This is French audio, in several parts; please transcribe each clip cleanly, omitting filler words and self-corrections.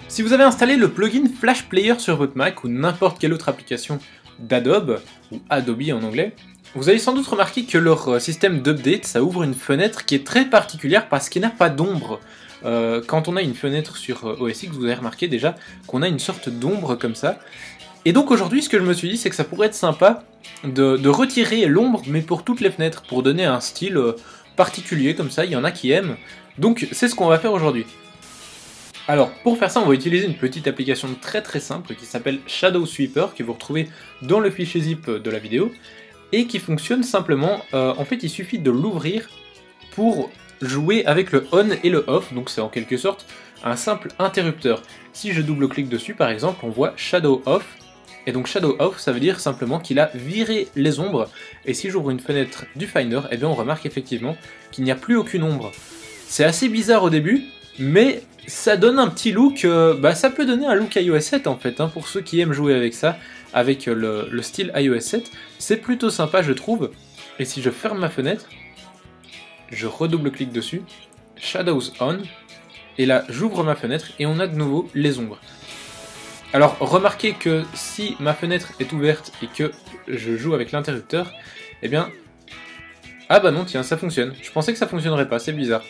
Si vous avez installé le plugin Flash Player sur votre Mac ou n'importe quelle autre application d'Adobe, ou Adobe en anglais, vous avez sans doute remarqué que leur système d'update, ça ouvre une fenêtre qui est très particulière parce qu'il n'a pas d'ombre. Quand on a une fenêtre sur OS X, vous avez remarqué déjà qu'on a une sorte d'ombre comme ça. Et donc aujourd'hui, ce que je me suis dit, c'est que ça pourrait être sympa de retirer l'ombre, mais pour toutes les fenêtres, pour donner un style particulier comme ça, il y en a qui aiment. Donc c'est ce qu'on va faire aujourd'hui. Alors, pour faire ça, on va utiliser une petite application très simple qui s'appelle Shadow Sweeper, que vous retrouvez dans le fichier zip de la vidéo, et qui fonctionne simplement, en fait il suffit de l'ouvrir pour jouer avec le on et le off, donc c'est en quelque sorte un simple interrupteur. Si je double-clique dessus par exemple, on voit Shadow Off, et donc Shadow Off ça veut dire simplement qu'il a viré les ombres, et si j'ouvre une fenêtre du Finder, eh bien on remarque effectivement qu'il n'y a plus aucune ombre. C'est assez bizarre au début, mais ça donne un petit look, ça peut donner un look iOS 7 en fait, pour ceux qui aiment jouer avec ça, avec le style iOS 7, c'est plutôt sympa je trouve. Et si je ferme ma fenêtre, je redouble-clique dessus, Shadows On, et là j'ouvre ma fenêtre et on a de nouveau les ombres. Alors remarquez que si ma fenêtre est ouverte et que je joue avec l'interrupteur, eh bien... Ah bah non tiens, ça fonctionne. Je pensais que ça fonctionnerait pas, c'est bizarre.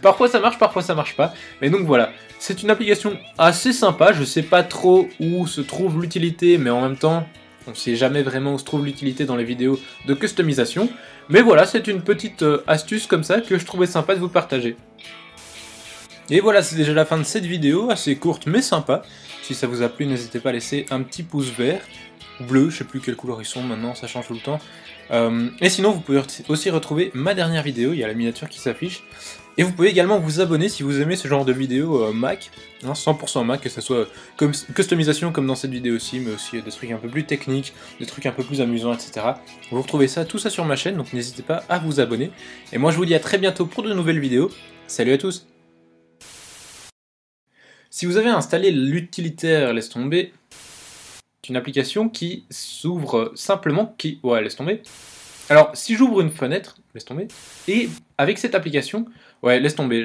Parfois ça marche pas. Mais donc voilà, c'est une application assez sympa, je sais pas trop où se trouve l'utilité, mais en même temps, on sait jamais vraiment où se trouve l'utilité dans les vidéos de customisation. Mais voilà, c'est une petite astuce comme ça que je trouvais sympa de vous partager. Et voilà, c'est déjà la fin de cette vidéo, assez courte mais sympa. Si ça vous a plu, n'hésitez pas à laisser un petit pouce vert, ou bleu, je sais plus quelle couleur ils sont maintenant, ça change tout le temps. Et sinon, vous pouvez aussi retrouver ma dernière vidéo, il y a la miniature qui s'affiche. Et vous pouvez également vous abonner si vous aimez ce genre de vidéo Mac, 100% Mac, que ce soit comme customisation comme dans cette vidéo aussi, mais aussi des trucs un peu plus techniques, des trucs un peu plus amusants, etc. Vous retrouvez tout ça sur ma chaîne, donc n'hésitez pas à vous abonner. Et moi je vous dis à très bientôt pour de nouvelles vidéos. Salut à tous! Si vous avez installé l'utilitaire Laisse tomber, c'est une application qui s'ouvre simplement, Ouais, laisse tomber. Alors, si j'ouvre une fenêtre, laisse tomber, et avec cette application, ouais, laisse tomber.